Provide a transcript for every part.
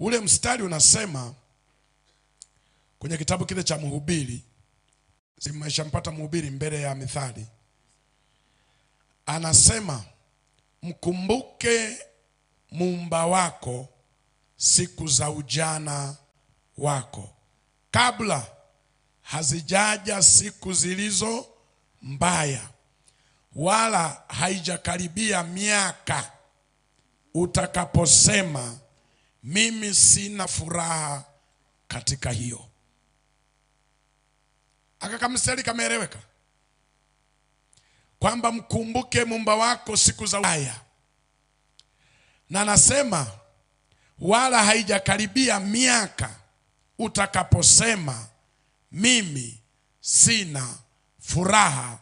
Ule mstari unasema kwenye kitabu kile cha Mhubiri, simeshampata Mhubiri mbele ya Mithali. Anasema mkumbuke Muumba wako siku za ujana wako, kabla hazijaja siku zilizo mbaya, wala haijakaribia miaka utakaposema mimi sina furaha katika hiyo. Akakamstari kameeleweka kwamba mkumbuke Muumba wako siku za mbaya, na nasema wala haijakaribia miaka utakaposema mimi sina furaha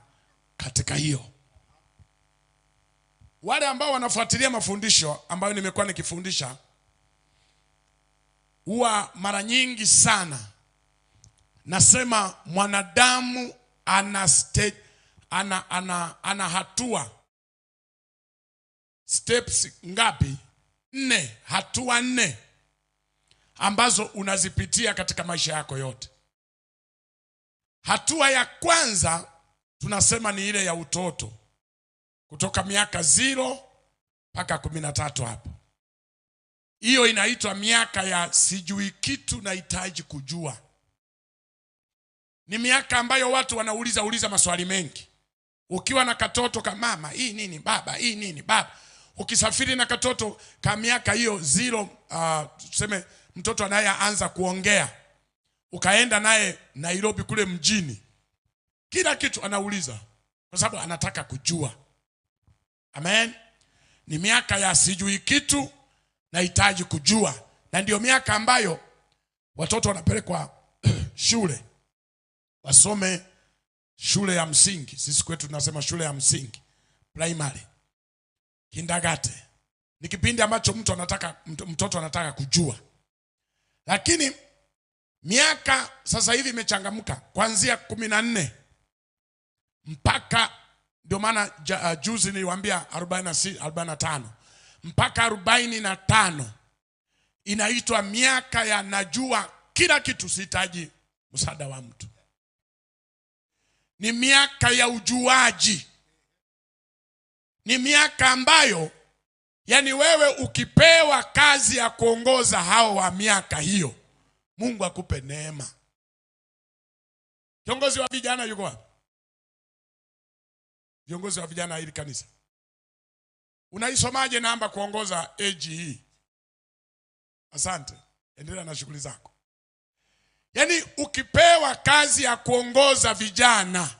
katika hiyo. Wale ambao wanafuatilia mafundisho ambayo nimekuwa nikifundisha, huwa mara nyingi sana nasema mwanadamu ana hatua steps ngapi? 4. Hatua 4 ambazo unazipitia katika maisha yako yote. Hatua ya kwanza tunasema ni ile ya utoto, kutoka miaka 0 mpaka 13 hapo. Hiyo inaitwa miaka ya sijui kitu, nahitaji kujua. Ni miaka ambayo watu wanauliza maswali mengi. Ukiwa na katoto kama mama, hii nini baba, hii nini baba. Ukisafiri na katoto kama miaka hiyo 0, tuseme mtoto anayeanza kuongea, ukaenda naye Nairobi kule mjini, kila kitu anauliza kwa sababu anataka kujua. Amen. Ni miaka ya sijui kitu, nahitaji kujua. Na ndio miaka ambayo watoto wanapelekwa shule wasome shule ya msingi. Sisi kwetu tunasema shule ya msingi, primary, kindergarten. Ni kipindi ambacho mtoto anataka kujua. Lakini miaka sasa hivi imechangamka kuanzia 14 mpaka, ndio maana juzi niliwaambia 45 mpaka 45 inaitwa miaka ya najua kila kitu, sihitaji msaada wa mtu. Ni miaka ya ujuaji. Ni miaka ambayo yani wewe ukipewa kazi ya kuongoza hao wa miaka hiyo, Mungu akupe neema. Kiongozi wa vijana yuko wapi? Viongozi wa vijana hili kanisa, unaisomaje namba kuongoza age hii? Asante, endelea na shughuli zako. Yani ukipewa kazi ya kuongoza vijana,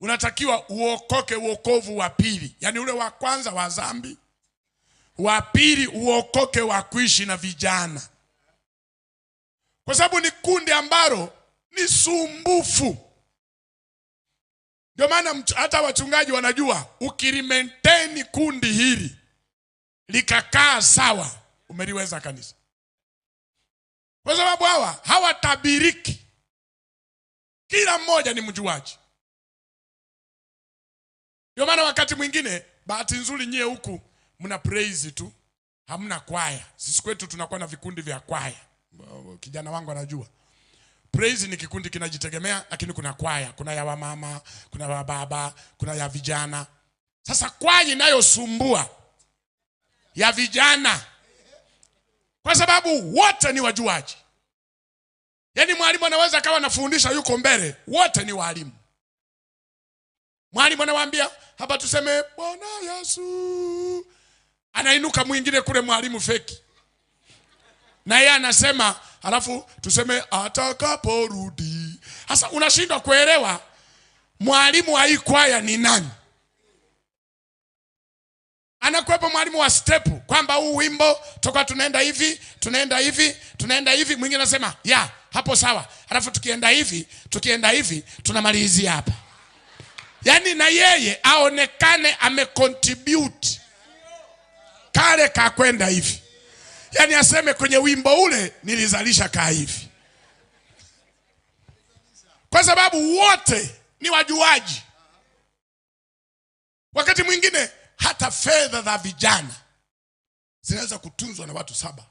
unatakiwa uokoke uokovu wa pili. Yani ule wa kwanza wa dhambi, wa pili uokoke wa kuishi na vijana. Kwa sababu ni kundi ambalo ni sumbufu. Ndio maana hata wachungaji wanajua, ukilimaintain kundi hili likakaa sawa, umeliweza kanisa. Kwa sababu hawatabiriki. Kila mmoja ni mjuaji. Ndio maana wakati mwingine, bahati nzuri nyie huku mna praise tu, hamna kwaya. Sisi kwetu tunakuwa na vikundi vya kwaya. Kijana wangu anajua. Praise ni kikundi kinajitegemea, lakini kuna kwaya, kuna ya wamama, kuna ya baba, kuna ya vijana. Sasa kwaya inayosumbua ya vijana, kwa sababu wote ni wajuaji. Yani mwalimu anaweza kawa anafundisha yuko mbele, wote ni walimu. Mwalimu anawaambia hapa tuseme Bwana Yesu, anainuka mwingine kule mwalimu feki, na yeye anasema alafu tuseme atakaporudi. Sasa unashindwa kuelewa mwalimu wa hii kwaya ni nani. Anakuwepo mwalimu wa step kwamba huu wimbo toka tunaenda hivi, tunaenda hivi, tunaenda hivi. Mwingine anasema ya hapo sawa, alafu tukienda hivi tunamalizia hapa. Yani na yeye aonekane amecontribute kale ka kwenda hivi. Yani aseme kwenye wimbo ule nilizalisha kaa hivi. Kwa sababu wote ni wajuaji. Wakati mwingine hata fedha za vijana zinaweza kutunzwa na watu 7.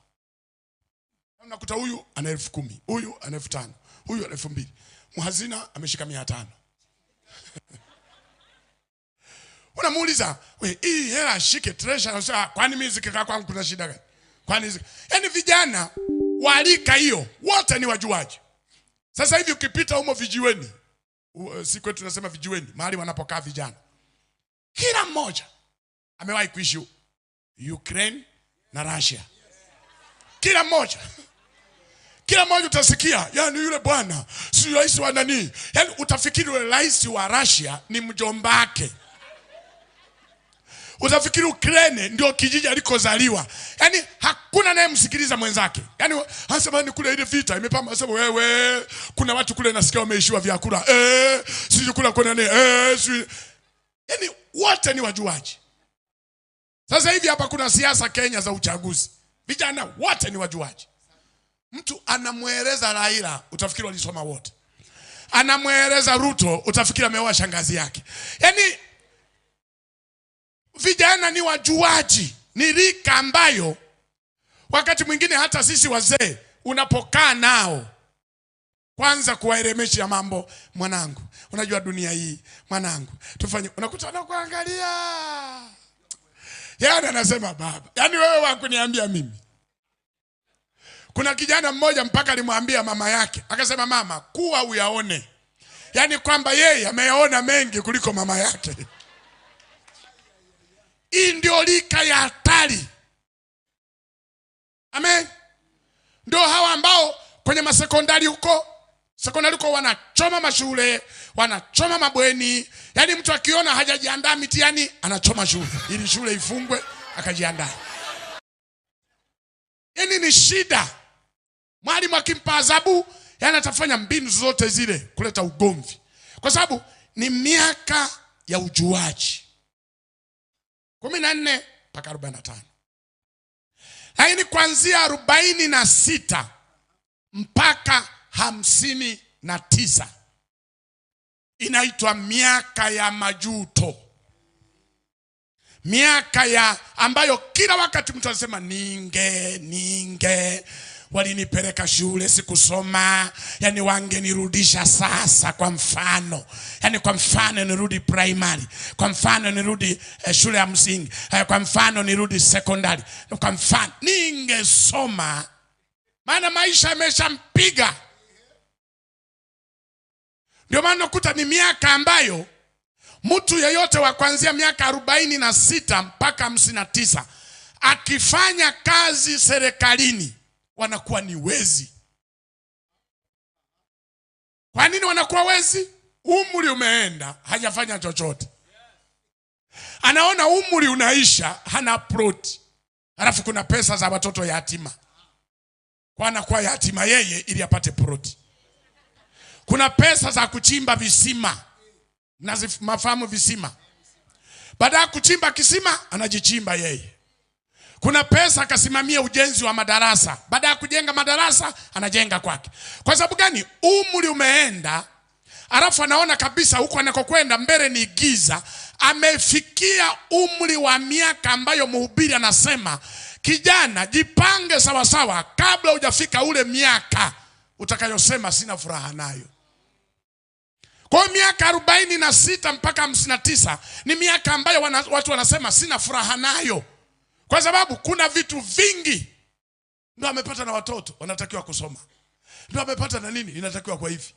Unakuta huyu ana 10,000, huyu ana 5,000, huyu ana 2,000. Mhazina ameshika 500. Unamuuliza, "We, hii hela shike treasure." Anasema, "Kwani mimi zikikaa kwangu kuna shida gani?" Kwani yaani vijana walika hiyo wote ni wajuaji. Sasa hivi ukipita humo vijiweni, si kwetu tunasema vijiweni, mahali wanapokaa vijana, kila mmoja amewahi kuishi Ukraine na Russia. Kila mmoja utasikia, yani yule bwana si rais wa nani, yani utafikiri yule rais wa Russia ni mjomba wake. Utafikiri Ukraine ndio kijiji alikozaliwa. Yani hakuna naye msikiliza mwenzake. Yani anasema ni kule ile vita imepamba, anasema wewe kuna watu kule nasikia wameishiwa vyakula. Sisi kula kwa nani? Yani wote ni wajuaji. Sasa hivi hapa kuna siasa Kenya za uchaguzi. Vijana wote ni wajuaji. Mtu anamueleza Raila, utafikiri walisoma wote. Anamueleza Ruto, utafikiri ameoa shangazi yake. Yani vijana ni wajuaji, ni rika ambayo wakati mwingine hata sisi wazee unapokaa nao kwanza kuwaelemesha mambo, mwanangu, unajua dunia hii, mwanangu, tufanye, unakuta anakuangalia. Yaani anasema baba, yani wewe wakuniambia mimi. Kuna kijana mmoja mpaka alimwambia mama yake, akasema mama, kuwa uyaone. Yani kwamba yeye ameyaona mengi kuliko mama yake. Hii ndio lika ya hatari. Amen. Ndio hawa ambao kwenye masekondari huko, sekondari huko wanachoma mashule, wanachoma mabweni. Yani mtu akiona hajajiandaa mitihani, anachoma shule ili shule ifungwe akajiandaa. Yani ni shida. Mwalimu akimpa adhabu, yani atafanya mbinu zote zile kuleta ugomvi. Kwa sababu ni miaka ya ujuaji. 14 mpaka 45. Lakini kuanzia 46 mpaka 59 inaitwa miaka ya majuto. Miaka ya ambayo kila wakati mtu anasema ninge walinipeleka shule sikusoma, yani wangenirudisha sasa. Kwa mfano, yani kwa mfano nirudi primary, kwa mfano nirudi shule ya msingi, kwa mfano nirudi secondary, kwa mfano ningesoma, maana maisha yameshampiga. Ndio maana nakuta ni miaka ambayo mtu yeyote wa kuanzia miaka 46 mpaka 59 akifanya kazi serikalini wanakuwa ni wezi. Kwa nini wanakuwa wezi? Umri umeenda, hajafanya chochote. Anaona umri unaisha, hana ploti. Halafu kuna pesa za watoto yatima. Kwa anakuwa yatima yeye ili apate ploti. Kuna pesa za kuchimba visima. Mafahamu visima. Baada ya kuchimba kisima, anajichimba yeye. Kuna pesa akasimamia ujenzi wa madarasa. Baada ya kujenga madarasa, anajenga kwake. Kwa sababu gani? Umri umeenda, alafu anaona kabisa huko anakokwenda mbele ni giza. Amefikia umri wa miaka ambayo mhubiri anasema, kijana jipange sawa sawa kabla hujafika ule miaka utakayosema sina furaha nayo. Kwa miaka 46 mpaka 59 ni miaka ambayo watu wanasema sina furaha nayo. Kwa sababu kuna vitu vingi. Ndio amepata na watoto wanatakiwa kusoma. Ndio amepata na nini inatakiwa kwa hivi.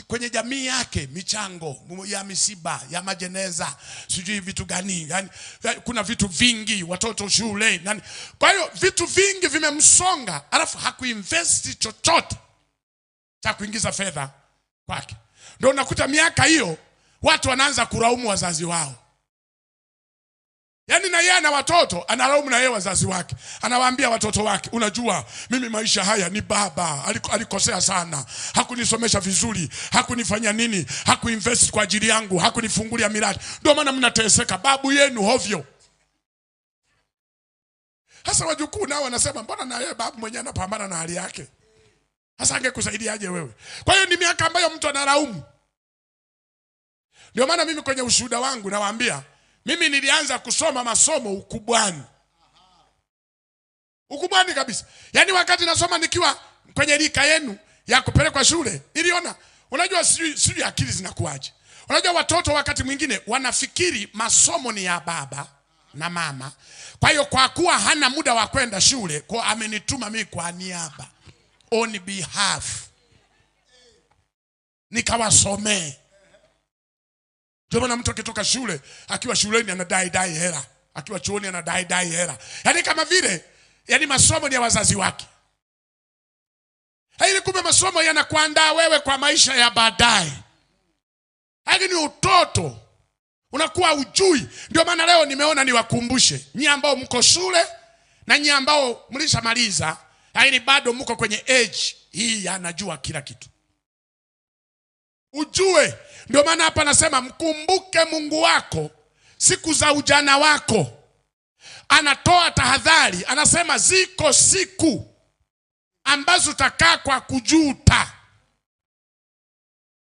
Kwenye jamii yake michango ya misiba, ya majeneza, sijui vitu gani. Yani kuna vitu vingi, watoto shule, nani. Kwa hiyo vitu vingi vimemsonga, alafu hakuinvest chochote cha kuingiza fedha kwake. Ndio unakuta miaka hiyo watu wanaanza kulaumu wazazi wao. Yani na yeye na watoto analaumu na yeye wazazi wake. Anawaambia watoto wake, unajua mimi maisha haya ni baba alikosea sana. Hakunisomesha vizuri, hakunifanya nini, hakuinvest kwa ajili yangu, hakunifungulia miradi. Ndio maana mnateseka, babu yenu hovyo. Hasa wajukuu nao wanasema, mbona na yeye babu mwenyewe anapambana na hali yake? Hasa angekusaidiaje wewe? Kwa hiyo ni miaka ambayo mtu analaumu. Ndio maana mimi kwenye ushuhuda wangu nawaambia, mimi nilianza kusoma masomo ukubwani. Ukubwani kabisa. Yaani wakati nasoma nikiwa kwenye rika yenu ya kupelekwa shule, niliona, unajua sijui akili zinakuaje. Unajua watoto wakati mwingine wanafikiri masomo ni ya baba na mama. Kwa hiyo kwa kuwa hana muda wa kwenda shule, kwa amenituma mimi kwa niaba, on behalf, nikawasomee. Ndio maana mtu akitoka shule, akiwa shuleni anadai hela, akiwa chuoni anadai hela. Yaani kama vile, yaani masomo ni ya wazazi wake. Haili kumbe masomo yanakuandaa wewe kwa maisha ya baadaye. Hadi ni utoto. Unakuwa ujui. Ndio maana leo nimeona niwakumbushe nyinyi ambao mko shule na nyinyi ambao mlishamaliza, lakini bado mko kwenye age hii anajua kila kitu. Ujue. Ndio maana hapa nasema mkumbuke Mungu wako siku za ujana wako. Anatoa tahadhari, anasema ziko siku ambazo utakaa kwa kujuta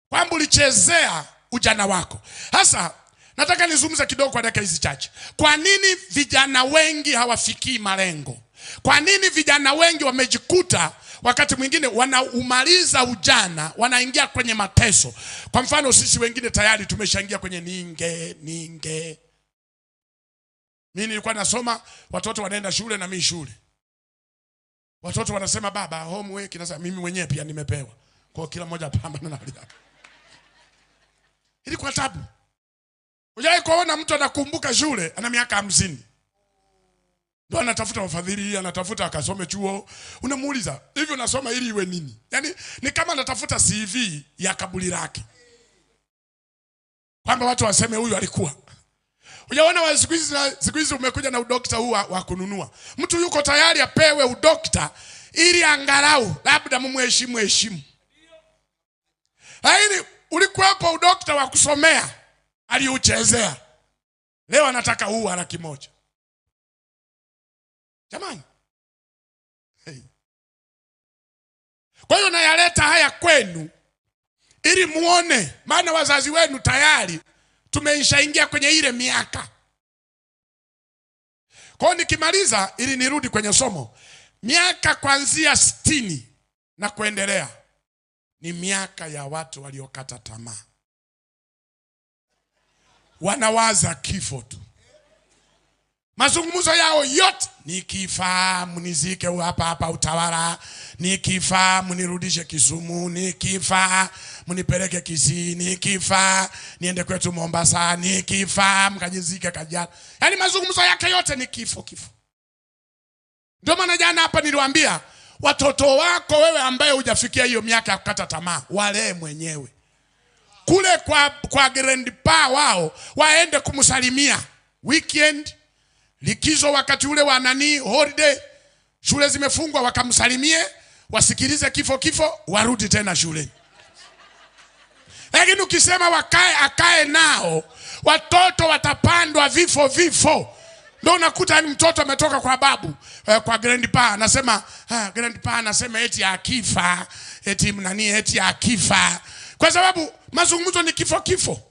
kwamba ulichezea ujana wako. Sasa nataka nizungumze kidogo kwa dakika hizi chache. Kwa nini vijana wengi hawafikii malengo? Kwa nini vijana wengi wamejikuta wakati mwingine wanaumaliza ujana, wanaingia kwenye mateso? Kwa mfano sisi wengine tayari tumeshaingia kwenye ninge. Mimi nilikuwa nasoma, watoto wanaenda shule na mimi shule. Watoto wanasema baba homework, nasema mimi mwenyewe pia nimepewa. Kwa kila mmoja pambana na hali yake. Ilikuwa tabu. Unajai kuona mtu anakumbuka shule ana miaka 50. Ndio anatafuta wafadhili, anatafuta akasome chuo. Unamuuliza, hivi unasoma ili iwe nini? Yaani ni kama anatafuta CV ya kaburi lake. Kwamba watu waseme huyu alikuwa. Unaona siku hizi umekuja na udokta huu wa kununua. Mtu yuko tayari apewe udokta ili angalau labda mumheshimu. Lakini ulikuwepo udokta wa kusomea, aliuchezea. Leo anataka huu $100,000. Jamani. Hey. Kwa hiyo nayaleta haya kwenu ili muone, maana wazazi wenu tayari tumeshaingia kwenye ile miaka. Kwa hiyo nikimaliza ili nirudi kwenye somo, miaka kuanzia 60 na kuendelea ni miaka ya watu waliokata tamaa. Wanawaza kifo tu. Mazungumzo yao yote, nikifa mnizike hapa Utawala, nikifa mnirudishe Kisumu, nikifa mnipeleke Kisii, nikifa niende kwetu Mombasa, nikifa mkajizike Kajiado. Yaani mazungumzo yake yote ni kifo. Ndio maana jana hapa niliwaambia watoto wako wewe ambaye hujafikia hiyo miaka ya kukata tamaa, walee mwenyewe. Kule kwa grandpa wao waende kumsalimia weekend, likizo, wakati ule wa holiday, shule zimefungwa, wakamsalimie, wasikilize kifo, warudi tena shuleni. Lakini ukisema akae nao, watoto watapandwa vifo. Ndio unakuta ni mtoto ametoka kwa babu, kwa grandpa, anasema eti akifa, eti akifa. Kwa sababu mazungumzo ni kifo.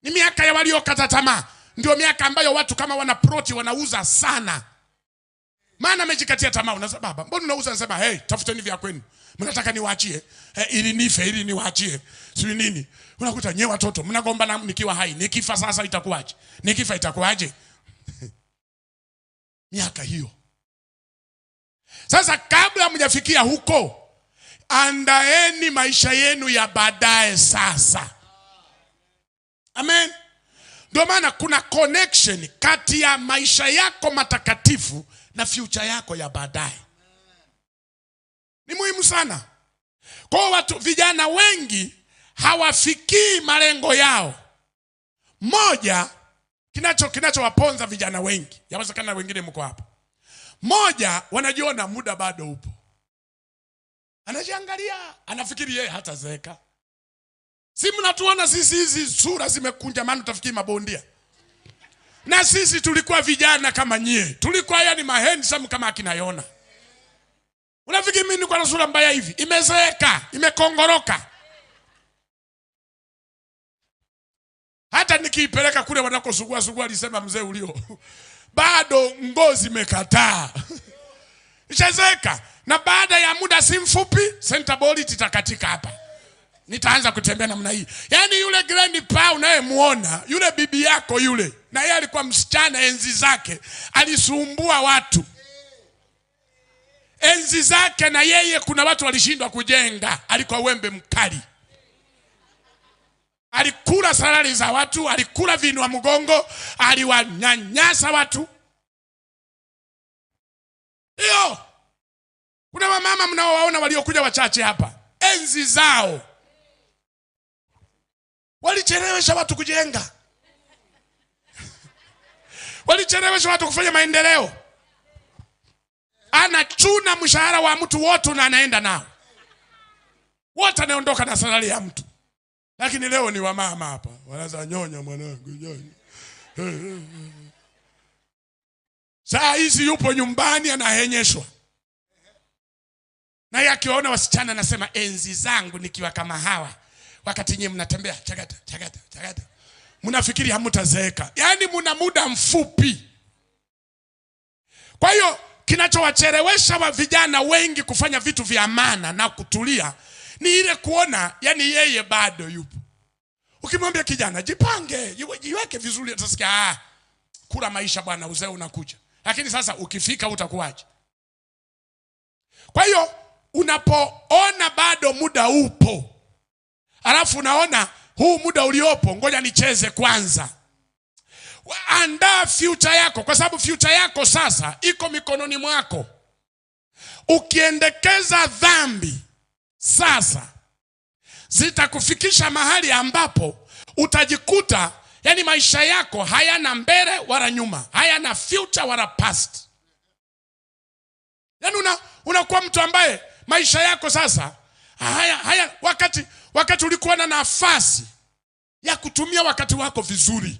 Ni miaka ya waliokata tamaa. Ndio miaka ambayo watu kama wanaproti wanauza sana. Maana amejikatia tamaa. Unasema baba, mbona unauza? Nasema hey, tafuteni vya kwenu. Mnataka niwaachie? Ili nife, ili niwaachie. Sio nini? Unakuta nyewe watoto mnagombana nikiwa hai. Nikifa sasa itakuwaje? Nikifa itakuwaje? Miaka hiyo. Sasa kabla mjafikia huko, andaeni maisha yenu ya baadaye sasa. Amen. Ndio maana kuna connection kati ya maisha yako matakatifu na future yako ya baadaye. Ni muhimu sana. Kwa watu vijana wengi hawafikii malengo yao. Moja, kinachowaponza vijana wengi, yawezekana wengine mko hapa. Moja, wanajiona muda bado upo. Anajiangalia, anafikiri yeye hatazeeka. Si mnatuona sisi hizi sura zimekunja, maana utafikiri mabondia. Na sisi tulikuwa vijana kama nyie. Tulikuwa yani handsome kama akina Yona. Unafikiri mimi niko na sura mbaya hivi? Imezeeka, imekongoroka. Hata nikiipeleka kule wanakosugua alisema mzee ulio. bado ngozi imekataa. Ishazeka. Na baada ya muda si mfupi center bolt itakatika hapa. Nitaanza kutembea namna hii. Yaani yule grandpa unayemuona, yule bibi yako yule, na yeye alikuwa msichana enzi zake, alisumbua watu. Enzi zake na yeye kuna watu walishindwa kujenga, alikuwa wembe mkali. Alikula salari za watu, alikula vinua mgongo, aliwanyanyasa watu. Hiyo. Kuna wamama mnaowaona waliokuja wachache hapa, enzi zao walichelewesha watu kujenga. Walichelewesha watu kufanya maendeleo. Anachuna mshahara wa mtu wote na anaenda nao. Wote anaondoka na salari ya mtu. Lakini leo ni wamama hapa, wanaanza nyonya mwanangu, nyonya. Saa hizi yupo nyumbani anahenyeshwa. Na yeye akiwaona wasichana anasema enzi zangu nikiwa kama hawa. Wakati nyinyi mnatembea chagata chagata chagata, mnafikiri hamtazeeka. Yaani mna muda mfupi. Kwa hiyo kinachowachelewesha wa vijana wengi kufanya vitu vya maana na kutulia ni ile kuona yani yeye bado yupo. Ukimwambia kijana jipange, jiweke vizuri, utasikia kula maisha bwana, uzee unakuja. Lakini sasa ukifika utakuwaje? Kwa hiyo unapoona bado muda upo, alafu unaona huu muda uliopo ngoja nicheze kwanza, andaa future yako, kwa sababu future yako sasa iko mikononi mwako. Ukiendekeza dhambi sasa zitakufikisha mahali ambapo utajikuta yani maisha yako hayana mbele wala nyuma, hayana future wala past. Yani unakuwa mtu ambaye maisha yako sasa haya wakati ulikuwa na nafasi ya kutumia wakati wako vizuri.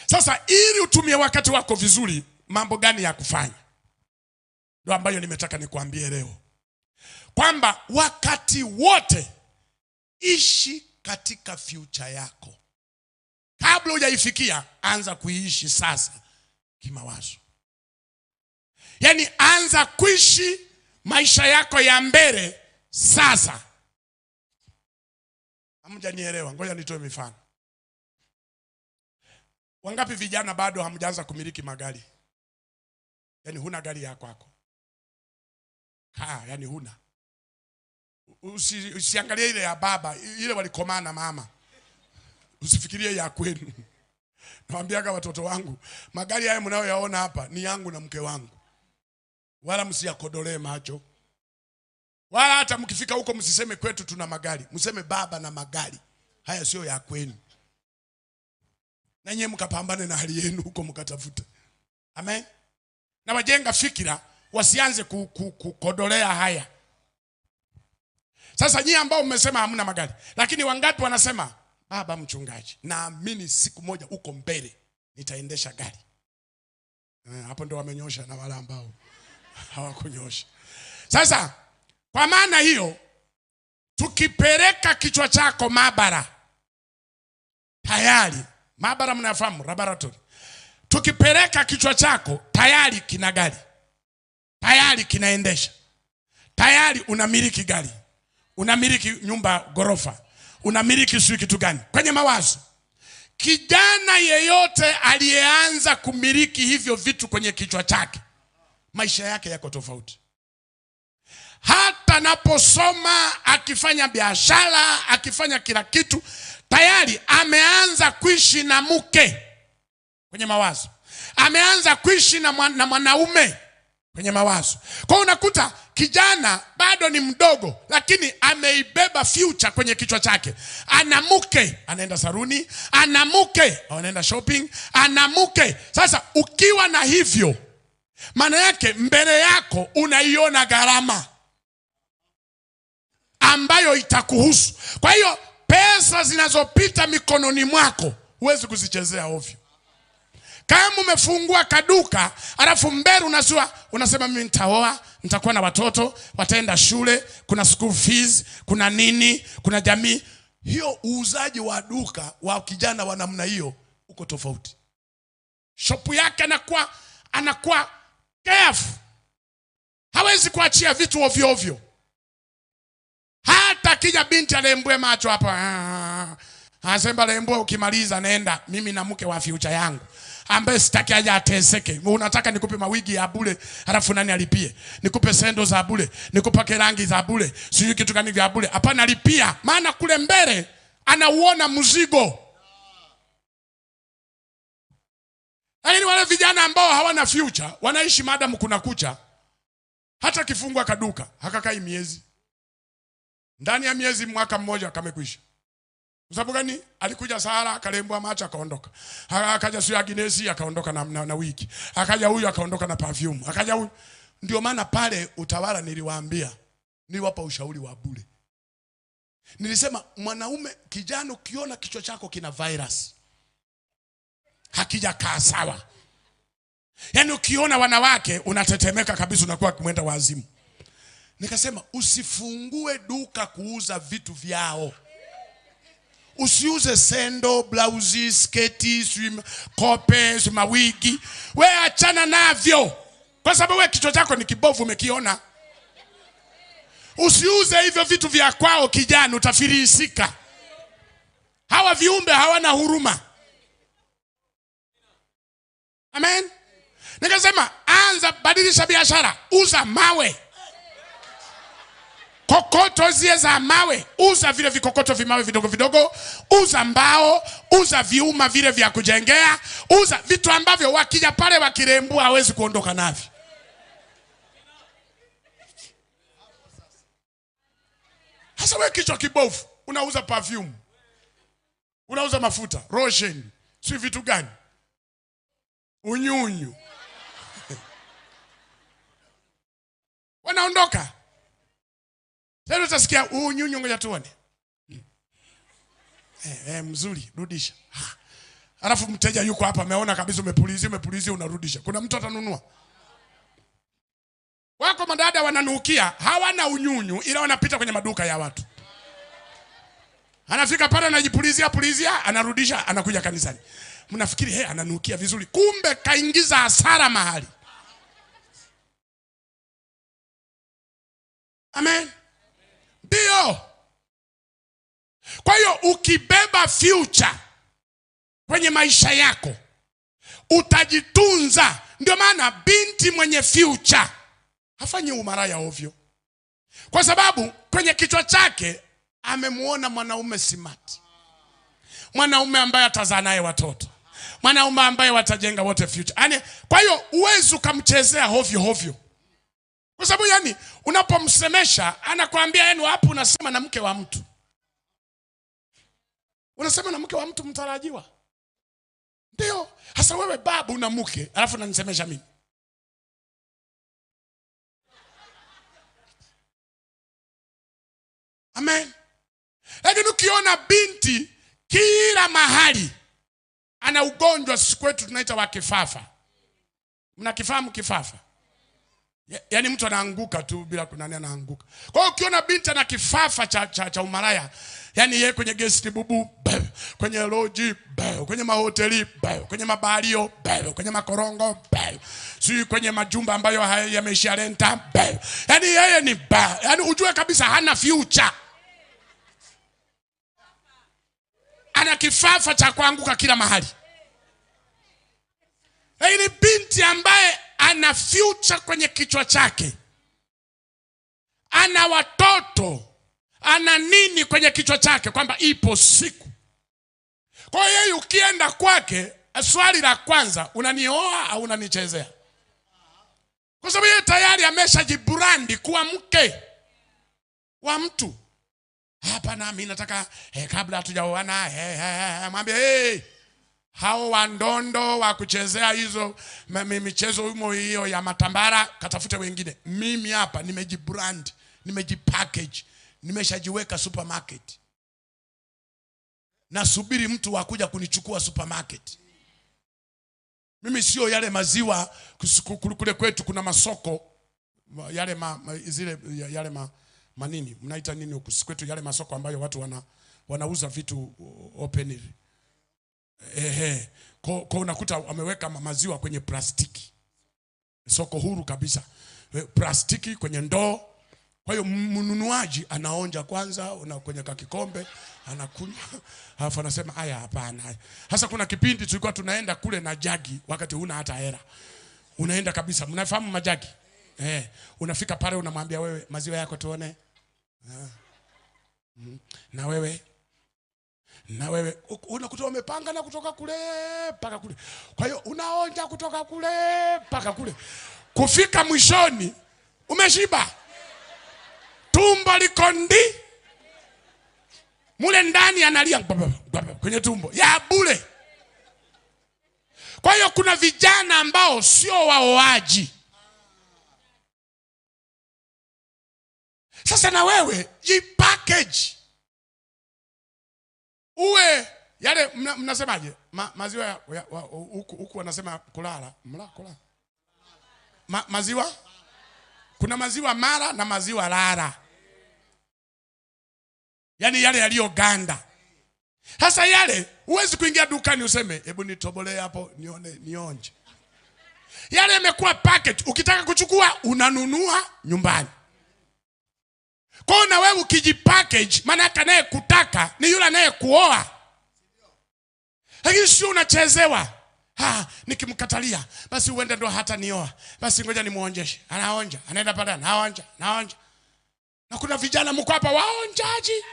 Sasa ili utumie wakati wako vizuri, mambo gani ya kufanya? Ndio ambayo nimetaka nikuambie leo. Kwamba wakati wote ishi katika future yako. Kabla hujaifikia, anza kuishi sasa kimawazo. Yaani anza kuishi maisha yako ya mbele sasa. Hamjanielewa, ngoja nitoe mifano. Wangapi vijana bado hamjaanza kumiliki magari? Yaani huna gari ya kwako. Yaani huna. Usiangalie ile ya baba, ile walikomana mama. Usifikirie ya kwenu. Nawaambiaga watoto wangu, magari haya mnayoyaona hapa ni yangu na mke wangu. Wala msiyakodolee macho. Wala hata mkifika huko msiseme kwetu tuna magari. Mseme baba na magari. Haya sio ya kwenu. Na nyinyi mkapambane na hali yenu huko mkatafuta. Amen. Na wajenga fikira wasianze kukodolea haya. Sasa nyinyi ambao mmesema hamna magari, lakini wangapi wanasema baba mchungaji, naamini siku moja uko mbele nitaendesha gari. Hapo ndo wamenyosha na wala ambao hawakunyosha. Sasa kwa maana hiyo, tukipeleka kichwa chako maabara, tayari maabara mnafahamu, laboratory. Tukipeleka kichwa chako tayari kina gari, tayari kinaendesha, tayari unamiliki gari, unamiliki nyumba gorofa, unamiliki sio kitu gani kwenye mawazo. Kijana yeyote aliyeanza kumiliki hivyo vitu kwenye kichwa chake, maisha yake yako tofauti. Hata naposoma, akifanya biashara, akifanya kila kitu, tayari ameanza kuishi na mke kwenye mawazo. Ameanza kuishi na mwanaume kwenye mawazo. Kwa unakuta kijana bado ni mdogo, lakini ameibeba future kwenye kichwa chake. Ana mke, anaenda saruni, ana mke, anaenda shopping, ana mke. Sasa ukiwa na hivyo, maana yake mbele yako unaiona gharama ambayo itakuhusu. Kwa hiyo pesa zinazopita mikononi mwako huwezi kuzichezea ovyo. Kama umefungua kaduka, alafu mbele unasema mimi nitaoa, nitakuwa na watoto, wataenda shule, kuna school fees, kuna nini, kuna jamii. Hiyo uuzaji wa duka wa kijana wa namna hiyo uko tofauti. Shop yake anakuwa careful. Hawezi kuachia vitu ovyo ovyo. Hata kija binti alembwe macho hapa, anasema lembwe, ukimaliza nenda, mimi na mke wa future yangu ambaye sitaki aje ateseke. Unataka nikupe mawigi ya bure halafu nani alipie? Nikupe sendo za bure, nikupe rangi za bure, sijui kitu gani vya bure. Hapana, alipia, maana kule mbele anauona mzigo. Lakini wale vijana ambao hawana future wanaishi madam kuna kucha. Hata kifungwa kaduka hakakai miezi, ndani ya miezi mwaka mmoja kamekwisha. Kwa sababu gani? Alikuja Sara akalembwa macho akaondoka. Akaja Suya Ginesi akaondoka na wiki. Akaja huyu akaondoka na perfume. Akaja huyu. Ndio maana pale Utawala niliwaambia, niliwapa ushauri wa bure. Nilisema mwanaume kijana, ukiona kichwa chako kina virus, hakija kaa sawa. Yaani ukiona wanawake unatetemeka kabisa, unakuwa mwenda wazimu. Nikasema usifungue duka kuuza vitu vyao. Usiuze sendo, blouse, sketi, kope, mawigi. We achana navyo. Kwa sababu we kichwa chako ni kibovu umekiona. Usiuze hivyo vitu vya kwao kijana, utafirisika. Hawa viumbe hawana huruma. Amen. Nikasema anza badilisha biashara, uza mawe. Kokoto zile za mawe, uza vile vikokoto vimawe vidogo vidogo, uza mbao, uza viuma vile vya kujengea, uza vitu ambavyo wakija pale wakirembua hawezi kuondoka navyo. Hasa wewe kichwa kibovu, unauza perfume, unauza mafuta, lotion, si vitu gani? Unyunyu. Wanaondoka. Leo utasikia unyunyu, ngoja tuone. Mzuri, rudisha. Alafu mteja yuko hapa ameona kabisa umepulizia unarudisha. Kuna mtu atanunua? Wako madada wananukia, hawana unyunyu ila wanapita kwenye maduka ya watu. Anafika pale anajipulizia, anarudisha, anakuja kanisani. Mnafikiri ananukia vizuri, kumbe kaingiza hasara mahali. Amen. Ndio. Kwa hiyo ukibeba future kwenye maisha yako utajitunza. Ndio maana binti mwenye future hafanyi umaraya ovyo. Kwa sababu kwenye kichwa chake amemuona mwanaume smart. Mwanaume ambaye atazaa naye watoto. Mwanaume ambaye watajenga wote future. Yaani kwa hiyo uwezo kumchezea ovyo. Kwa sababu yani unapomsemesha anakuambia yani hapo unasema na mke wa mtu. Unasema na mke wa mtu mtarajiwa. Ndio, hasa wewe babu una mke, alafu unanisemesha mimi. Amen. Lakini ukiona binti kila mahali ana ugonjwa, sisi kwetu tunaita wa kifafa. Mnakifahamu kifafa? Yaani mtu anaanguka tu bila kunani, anaanguka. Kwa hiyo ukiona binti ana kifafa cha umalaya, yani yeye kwenye guest bubu, kwenye lodge, kwenye mahoteli, kwenye mabario, kwenye makorongo, si kwenye majumba ambayo yameisha renta, yani yeye ni yani ujue kabisa hana future. Ana kifafa cha kuanguka kila mahali. Lakini binti ambaye ana future kwenye kichwa chake, ana watoto, ana nini kwenye kichwa chake, kwamba ipo siku. Kwa hiyo yeye ukienda kwake, swali la kwanza, unanioa au unanichezea? Kwa sababu yeye tayari ameshajibrandi kuwa mke wa mtu. Hapa na mimi nataka kabla hatujaoana mwambie hao wandondo wa kuchezea hizo michezo humo hiyo ya matambara, katafute wengine. Mimi hapa nimejibrand, nimejipackage, nimeshajiweka supermarket. Nasubiri mtu wa kuja kunichukua supermarket. Mimi sio yale maziwa kule kwetu kuna masoko yale yale manini mnaita nini huku kwetu, yale masoko ambayo watu wanauza vitu openly. Kwa unakuta wameweka maziwa kwenye plastiki. Soko huru kabisa. Plastiki kwenye ndoo. Kwa hiyo mnunuaji anaonja kwanza, kwenye kikombe, anakunywa, alafu anasema haya hapana. Hasa kuna kipindi tulikuwa tunaenda kule na jagi wakati huna hata hela. Unaenda kabisa, mnafahamu majagi? Unafika pale unamwambia wewe maziwa yako tuone. Na wewe unakuta umepanga na kutoka kule mpaka kule. Kwa hiyo unaonja kutoka kule mpaka kule. Kufika mwishoni umeshiba. Tumbo liko ndi. Mule ndani analia kwenye tumbo. Ya bure. Kwa hiyo kuna vijana ambao sio waoaji. Sasa na wewe jipackage. Uwe yale mnasemaje? Maziwa huku wanasema kulala. Kulala. Maziwa? Kuna maziwa mara na maziwa lara. Yaani yale yaliyoganda. Sasa yale huwezi kuingia dukani useme hebu nitobolee hapo nionje. Yale yamekuwa package. Ukitaka kuchukua unanunua nyumbani. Kwa hiyo na wewe ukijipackage, maana yake naye kutaka ni yule anaye kuoa. Lakini sio unachezewa. Nikimkatalia basi uende ndo hata nioa. Basi ngoja nimuonjeshe. Anaonja, anaenda pale anaonja. Na kuna vijana mko hapa waonjaji.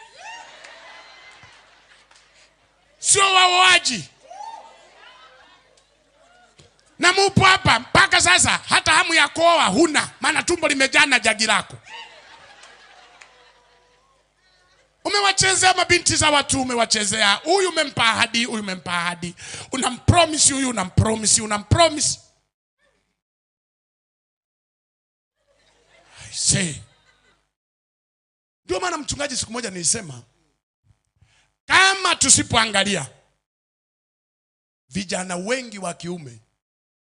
Sio waoaji. Na mupo hapa mpaka sasa hata hamu ya kuoa huna, maana tumbo limejaa na jagi lako. Umewachezea mabinti za watu, umewachezea. Huyu umempa ahadi, huyu umempa ahadi. Unampromise huyu, unampromise. I say. Ndio maana mchungaji siku moja nilisema kama tusipoangalia vijana wengi wa kiume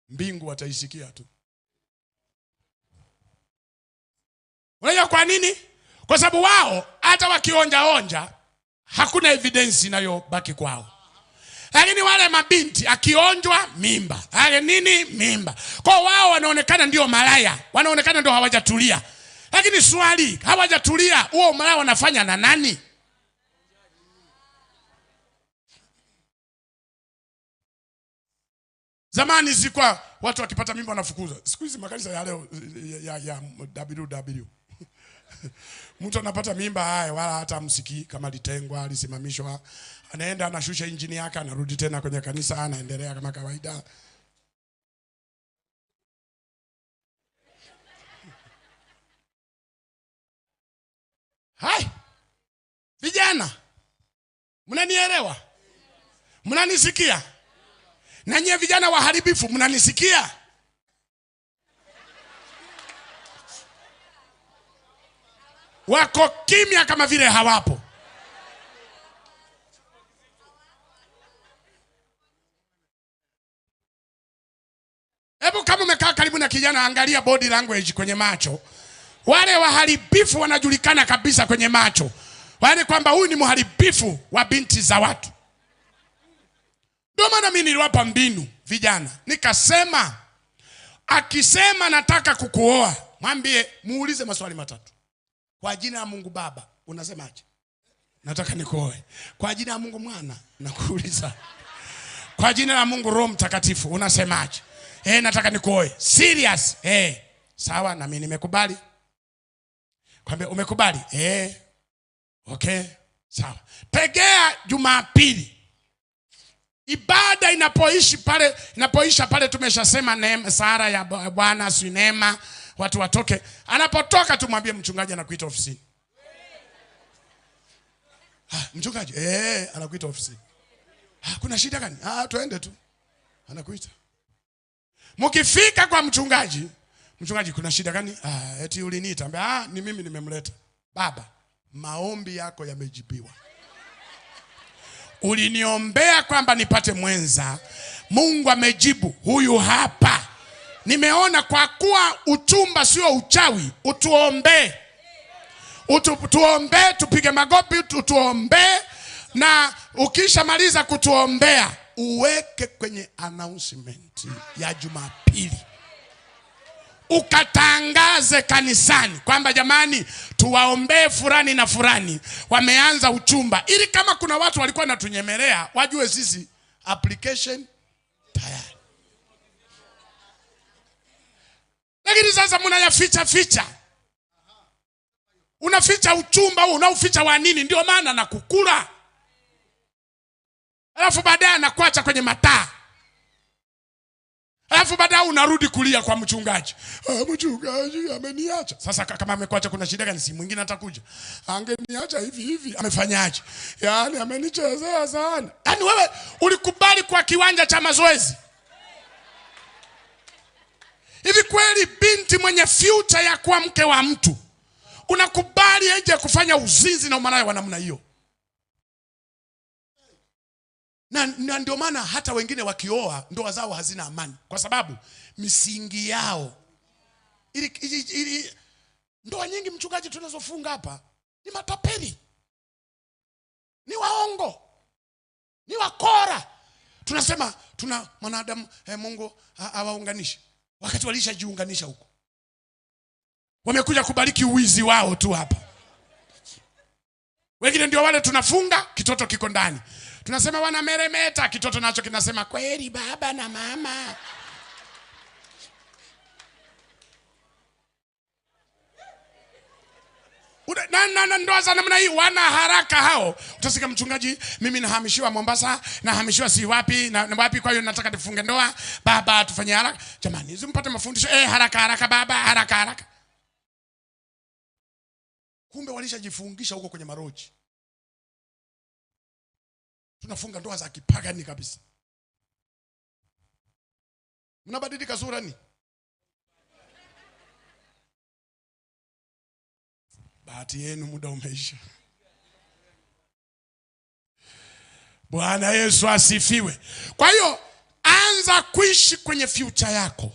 mbingu wataisikia tu. Unajua kwa nini? Kwa sababu wao hata wakionja hakuna evidence inayobaki kwao. Lakini wale mabinti akionjwa mimba. Mimba. Kwa wao wanaonekana ndio malaya, wanaonekana ndio hawajatulia. Lakini swali, hawajatulia, huo malaya wanafanya na nani? Zamani zilikuwa watu wakipata mimba wanafukuza. Siku hizi makanisa ya leo ya WW. Mtu anapata mimba wala hata msikii kama litengwa, lisimamishwa. Anaenda anashusha injini yake, anarudi tena kwenye kanisa, anaendelea kama kawaida. Vijana, mnanielewa? Mnanisikia? Na nyie vijana waharibifu mnanisikia? Wako kimya kama vile hawapo. Hebu kama umekaa karibu na kijana, angalia body language kwenye macho. Wale waharibifu wanajulikana kabisa kwenye macho. Wale kwamba huyu ni mharibifu wa binti za watu. Ndio maana mimi niliwapa mbinu vijana. Nikasema akisema nataka kukuoa, mwambie, muulize maswali matatu. Kwa jina la Mungu Baba, unasemaje? Nataka nikuoe. Kwa jina la Mungu Mwana, nakuuliza. Kwa jina la Mungu Roho Mtakatifu, unasemaje? Nataka nikuoe. Serious? Sawa, na mimi nimekubali. Kwambie umekubali? Okay, sawa. Tegea Jumapili. Ibada inapoisha pale tumeshasema neema sara ya Bwana sinema watu watoke. Anapotoka tumwambie mchungaji anakuita ofisini. Mchungaji anakuita ofisini. Kuna shida gani? Tuende tu. Anakuita. Mkifika kwa mchungaji kuna shida gani? Eti uliniita. Ambia ni mimi nimemleta. Baba, maombi yako yamejibiwa. Uliniombea kwamba nipate mwenza. Mungu amejibu, huyu hapa. Nimeona kwa kuwa uchumba sio uchawi, utuombe. Tuombe, tupige magoti, tuombe. Na ukisha maliza kutuombea, uweke kwenye announcement ya Jumapili, ukatangaze kanisani kwamba jamani, tuwaombee fulani na fulani wameanza uchumba, ili kama kuna watu walikuwa natunyemelea wajue sisi application tayari. Lakini sasa mnayaficha ficha. Unaficha uchumba au unauficha wa nini? Ndio maana nakukula. Alafu baadaye anakuacha kwenye mataa. Alafu baadaye unarudi kulia kwa mchungaji. Mchungaji ameniacha. Sasa kama amekuacha kuna shida gani? Si mwingine atakuja. Angeniacha hivi hivi. Amefanyaje? Yaani amenichezea sana. Yaani wewe ulikubali kwa kiwanja cha mazoezi. Hivi kweli binti mwenye future ya kuwa mke wa mtu unakubali aje kufanya uzinzi na umalaya wa namna hiyo? Na ndio maana hata wengine wakioa ndoa zao hazina amani, kwa sababu misingi yao ili ndoa nyingi mchungaji tunazofunga hapa ni matapeli, ni waongo, ni wakora. Tunasema tuna mwanadamu Mungu hawaunganishi, wakati walishajiunganisha huko. Wamekuja kubariki uwizi wao tu hapa. Wengine ndio wale tunafunga kitoto kiko ndani. Tunasema wana meremeta, kitoto nacho kinasema kweli baba na mama. Na ndoa za namna hii wana haraka hao. Utasika mchungaji, mimi nahamishiwa Mombasa, nahamishiwa si wapi na wapi, kwa hiyo nataka nifunge ndoa. Baba tufanye haraka. Jamani, mpate mafundisho haraka haraka baba, haraka haraka. Kumbe walishajifungisha huko kwenye maroji. Tunafunga ndoa za kipagani kabisa. Mnabadilika sura ni? Bahati yenu, muda umeisha. Bwana Yesu asifiwe. Kwa hiyo anza kuishi kwenye future yako.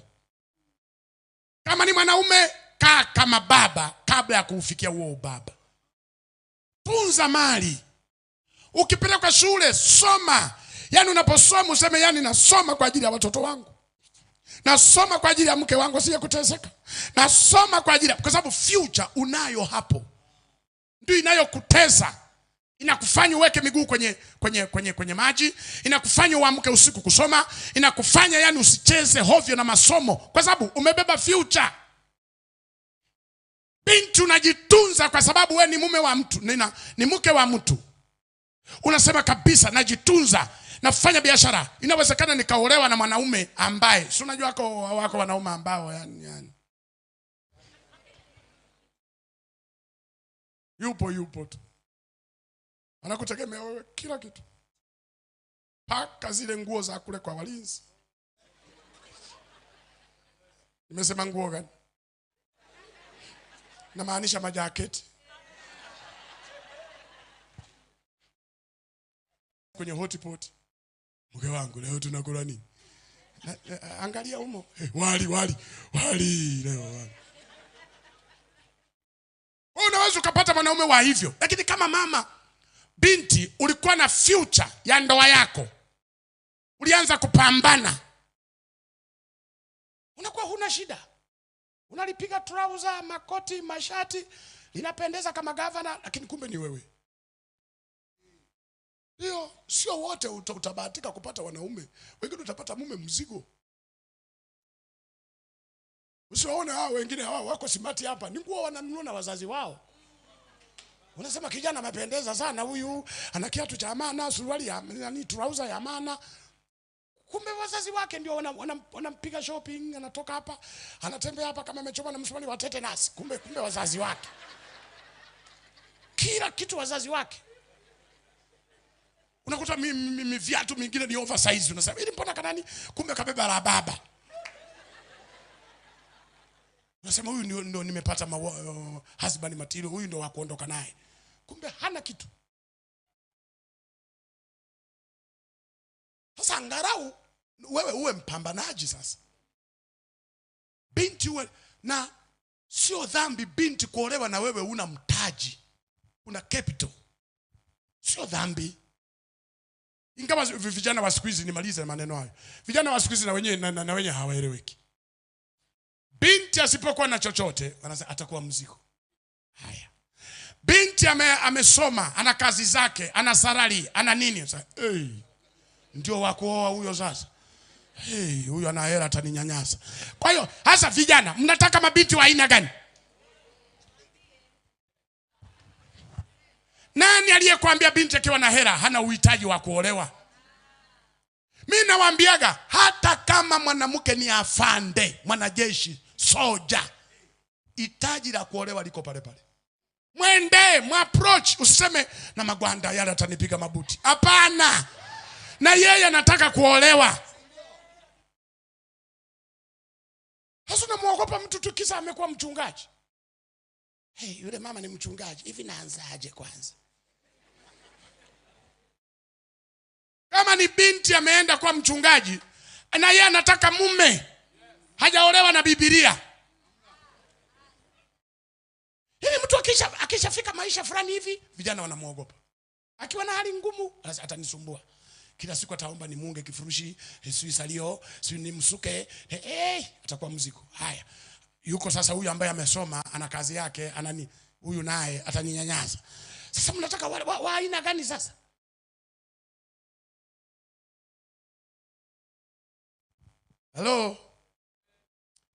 Kama ni mwanaume, kaa kama baba kabla ya kufikia huo ubaba. Tunza mali. Ukipeleka shule, soma. Yaani unaposoma useme yaani nasoma kwa ajili ya watoto wangu. Nasoma kwa ajili ya mke wangu asije kuteseka. Nasoma kwa ajili kwa sababu future unayo hapo. Ndio inayokutesa. Inakufanya uweke miguu kwenye maji, inakufanya uamke usiku kusoma, inakufanya yani usicheze hovyo na masomo kwa sababu umebeba future. Binti unajitunza kwa sababu we ni mume wa mtu, ni mke wa mtu. Unasema kabisa najitunza, nafanya biashara. Inawezekana nikaolewa na mwanaume ambaye, si unajua wako wanaume ambao yani yupo tu. Anakutegemea wewe kila kitu. Paka zile nguo za kule kwa walinzi. Nimesema nguo gani? Na maanisha majaketi. Kwenye hotpot. Mke wangu leo tunakula nini? Angalia humo. Wali leo. Unaweza ukapata mwanaume wa hivyo. Lakini kama mama binti ulikuwa na future ya ndoa yako, ulianza kupambana, unakuwa huna shida. Unalipiga trouser, makoti, mashati, linapendeza kama governor, lakini kumbe ni wewe. Hiyo sio wote utabahatika kupata wanaume. Wengine utapata mume mzigo. Usiwaone hao wengine hao wako smart hapa, ni nguo wananunua na wazazi wao. Unasema kijana amependeza sana huyu, ana kiatu cha maana, suruali ya trouser ya maana. Kumbe wazazi wake ndio wanampiga shopping, anatoka hapa, anatembea hapa kama amechoma na msumari wa tetanus. Kumbe wazazi wake. Kila kitu wazazi wake. Unakuta mimi viatu mingine ni oversize, unasema ili mbona kanani? Kumbe kabeba la baba. Unasema huyu ndio nimepata husband material, huyu ndio wa kuondoka naye. Kumbe hana kitu. Sasa angalau wewe uwe mpambanaji sasa. Binti uwe na sio dhambi binti kuolewa na wewe una mtaji, una capital. Sio dhambi. Ingawa vijana wa siku hizi, nimalize maneno hayo, vijana wa siku hizi na wenyewe hawaeleweki. Binti asipokuwa na chochote wanasema atakuwa mzigo. Haya, binti amesoma, ana kazi zake, ana salary, ana nini, sasa ndio wakuoa huyo sasa. Huyo ana hela ataninyanyasa. Kwa hiyo hasa vijana, mnataka mabinti wa aina gani? Nani aliyekwambia binti akiwa na hela hana uhitaji wa kuolewa? Mimi nawaambiaga, hata kama mwanamke ni afande, mwanajeshi, soja, hitaji la kuolewa liko pale pale. Mwende, approach, usiseme na magwanda yale atanipiga mabuti. Hapana. Na yeye anataka kuolewa. Hasa unamuogopa mtu tu kisa amekuwa mchungaji. Yule mama ni mchungaji. Hivi naanzaje kwanza? Kama ni binti ameenda kwa mchungaji na yeye anataka mume, hajaolewa na Biblia. Hili mtu akishafika maisha fulani hivi, vijana wanamuogopa. Akiwa na hali ngumu, atanisumbua. Kila siku ataomba ni munge kifurushi, sio salio, sio ni msuke, atakuwa mzigo. Haya. Yuko sasa huyu ambaye amesoma, ana kazi yake, anani, huyu naye ataninyanyasa. Sasa mnataka wa aina gani sasa? Hello.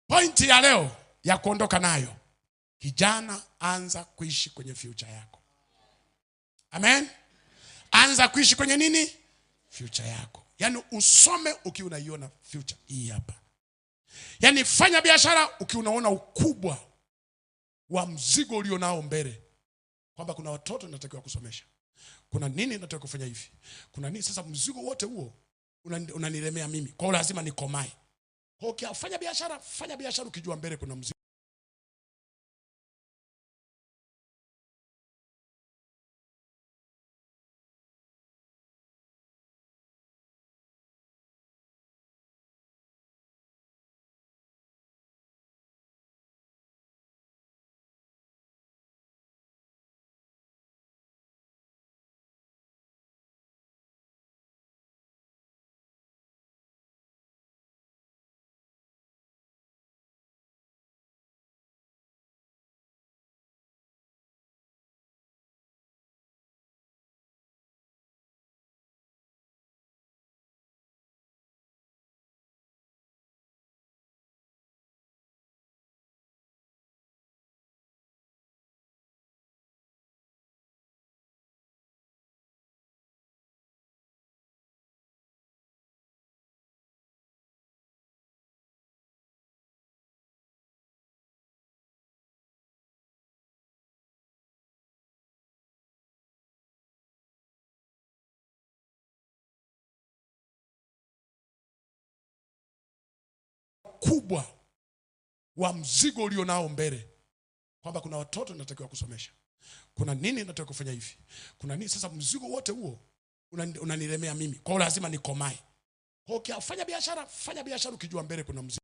Pointi ya leo ya kuondoka nayo, kijana, anza kuishi kwenye future yako. Amen. Anza kuishi kwenye nini? Future yako. Yaani usome ukiwa unaiona future hii hapa. Yaani fanya biashara ukiwa unaona ukubwa wa mzigo ulionao mbele. Kwamba kuna watoto natakiwa kusomesha. Kuna nini natakiwa kufanya hivi. Kuna nini sasa, mzigo wote huo unanilemea mimi. Kwa hiyo lazima nikomae. Okay, fanya biashara ukijua mbele kuna mzigo. Kubwa wa mzigo ulionao mbele. Kwamba kuna watoto natakiwa kusomesha. Kuna nini natakiwa kufanya hivi. Kuna nini sasa, mzigo wote huo unanilemea mimi. Kwa hiyo lazima nikomae. Okay, fanya biashara ukijua mbele kuna mzigo.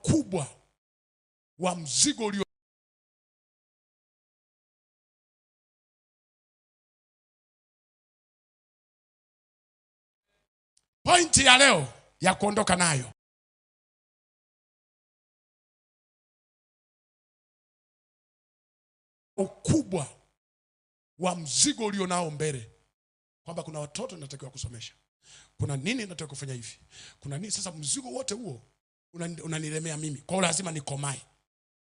Kubwa wa mzigo ulio. Pointi ya leo ya kuondoka nayo, ukubwa wa mzigo ulio nao mbele, kwamba kuna watoto natakiwa kusomesha, kuna nini natakiwa kufanya hivi, kuna nini. Sasa mzigo wote huo unanilemea mimi, kwa hiyo lazima nikomae.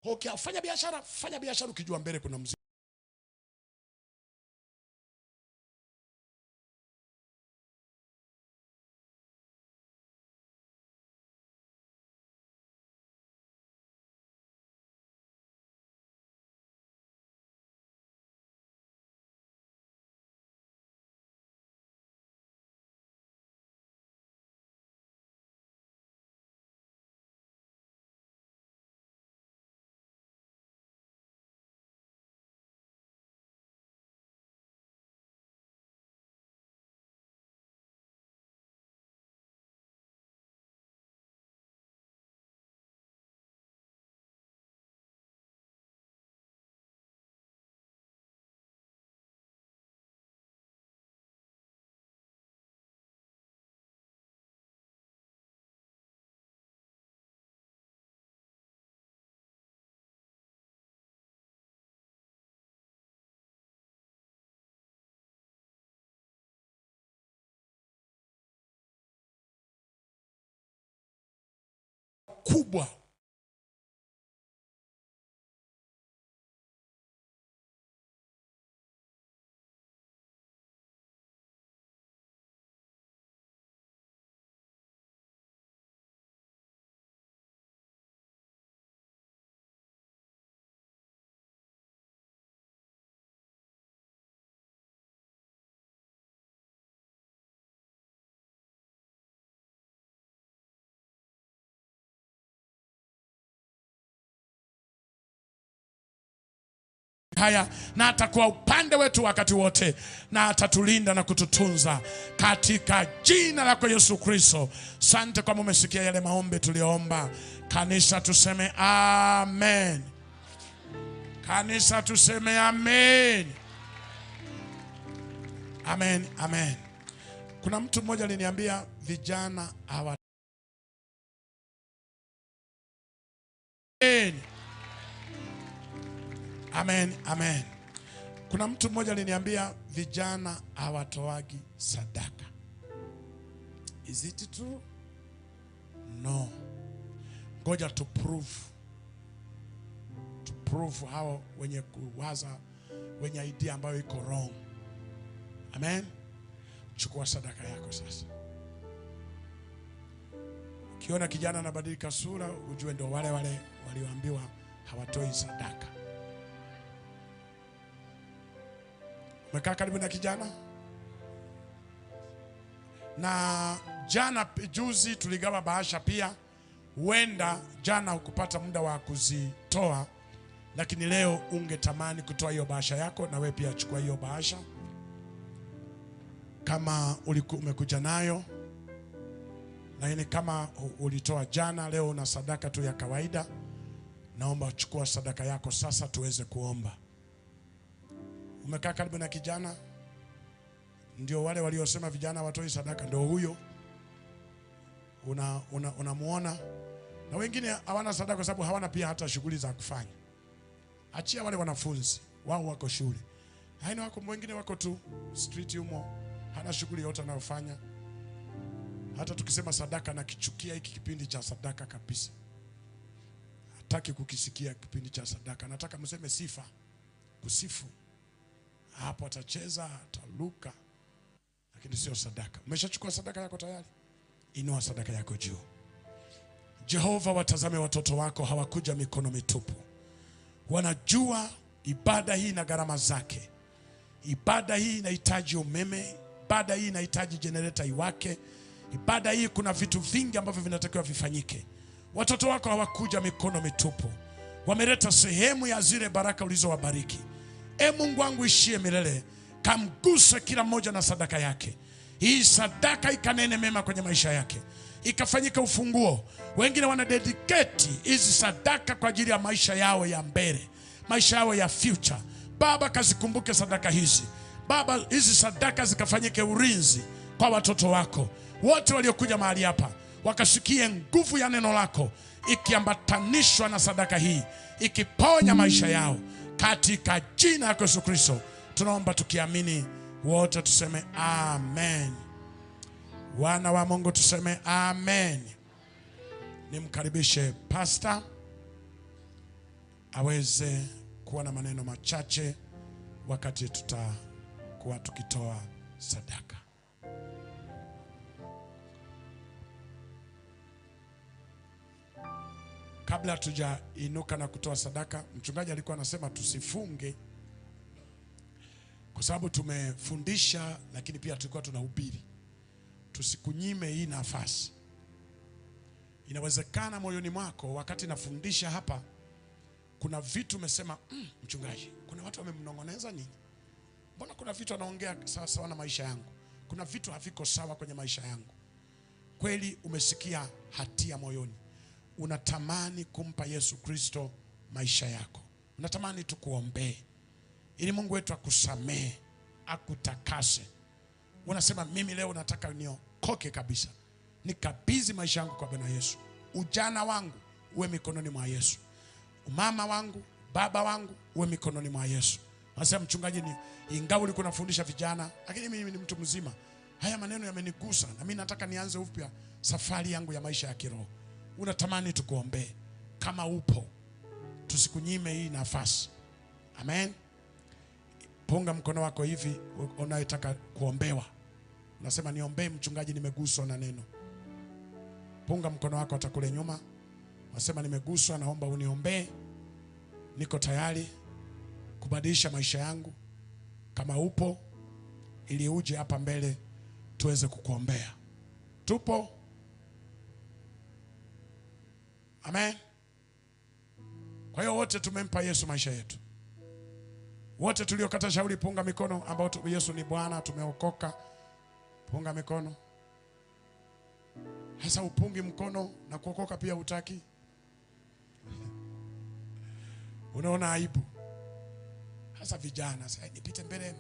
Kwa hiyo fanya biashara ukijua mbele kuna mzigo. Kubwa haya, na atakuwa upande wetu wakati wote, na atatulinda na kututunza katika jina lako Yesu Kristo. Asante kwa umesikia yale maombi tuliyoomba. Kanisa tuseme amen. Kanisa tuseme amen. Amen, amen. Kuna mtu mmoja aliniambia vijana hawa Amen, amen. Kuna mtu mmoja aliniambia vijana hawatoagi sadaka. Is it true? No. Ngoja to prove hao wenye kuwaza, wenye idea ambayo iko wrong. Amen. Chukua sadaka yako sasa. Ukiona kijana anabadilika sura, ujue ndio wale walioambiwa hawatoi sadaka. Umekaa karibu na kijana? Na juzi tuligawa bahasha pia. Huenda jana ukupata muda wa kuzitoa, lakini leo ungetamani kutoa hiyo bahasha yako, na wewe pia chukua hiyo bahasha. Kama umekuja nayo, lakini kama ulitoa jana, leo una sadaka tu ya kawaida, naomba chukua sadaka yako sasa tuweze kuomba. Umekaa karibu na kijana? Ndio wale waliosema vijana watoi sadaka, ndio huyo. Unamuona? Na wengine hawana sadaka kwa sababu hawana pia hata shughuli za kufanya. Achia wale wanafunzi, wao wako shule. Haina wako wengine wako tu street humo, hana shughuli yote anayofanya. Hata tukisema sadaka na kichukia hiki kipindi cha sadaka kabisa. Hataki kukisikia kipindi cha sadaka. Nataka mseme sifa, kusifu. Hapo atacheza, ataluka, lakini sio sadaka. Umeshachukua sadaka yako tayari? Inua sadaka yako juu. Jehova, watazame watoto wako, hawakuja mikono mitupu. Wanajua ibada hii na gharama zake. Ibada hii inahitaji umeme, ibada hii inahitaji generator iwake. Ibada hii kuna vitu vingi ambavyo vinatakiwa vifanyike. Watoto wako hawakuja mikono mitupu. Wameleta sehemu ya zile baraka ulizowabariki. Mungu wangu ishie milele, kamguse kila mmoja na sadaka yake. Hii sadaka ikanene mema kwenye maisha yake, ikafanyika ufunguo. Wengine wana dedicate hizi sadaka kwa ajili ya maisha yao ya mbele, maisha yao ya future. Baba, kazikumbuke sadaka hizi. Baba, hizi sadaka zikafanyike ulinzi kwa watoto wako wote waliokuja mahali hapa, wakasikie nguvu ya neno lako ikiambatanishwa na sadaka hii, ikiponya maisha yao katika jina la Yesu Kristo tunaomba tukiamini, wote tuseme amen. Wana wa Mungu tuseme amen. Nimkaribishe pastor aweze kuwa na maneno machache wakati tutakuwa tukitoa sadaka. Kabla tujainuka na kutoa sadaka, mchungaji alikuwa anasema tusifunge kwa sababu tumefundisha, lakini pia tulikuwa tunahubiri. Tusikunyime hii nafasi. Inawezekana moyoni mwako wakati nafundisha hapa kuna vitu umesema, mchungaji, kuna watu wamemnongoneza nini? Mbona kuna vitu anaongea sawa sawa na maisha yangu? Kuna vitu haviko sawa kwenye maisha yangu. Kweli umesikia hatia moyoni. Unatamani kumpa Yesu Kristo maisha yako. Unatamani tukuombee ili Mungu wetu akusamee, akutakase. Unasema mimi leo nataka niokoke kabisa. Nikabidhi maisha yangu kwa Bwana Yesu. Ujana wangu uwe mikononi mwa Yesu. Mama wangu, baba wangu uwe mikononi mwa Yesu. Unasema mchungaji, ingawa ulikuwa unafundisha vijana, lakini mimi ni mtu mzima. Haya maneno yamenigusa na mimi nataka nianze upya safari yangu ya maisha ya kiroho. Unatamani tukuombee. Kama upo, tusikunyime hii nafasi. Amen. Punga mkono wako hivi unayetaka kuombewa. Unasema niombee mchungaji, nimeguswa na neno. Punga mkono wako hata kule nyuma. Unasema nimeguswa, naomba uniombee. Niko tayari kubadilisha maisha yangu. Kama upo, ili uje hapa mbele tuweze kukuombea. Tupo? Amen. Kwa hiyo wote tumempa Yesu maisha yetu. Wote tuliokata shauri punga mikono, ambao Yesu ni Bwana, tumeokoka. Punga mikono. Hasa upungi mkono na kuokoka pia hutaki. Unaona aibu. Hasa vijana, sasa nipite mbele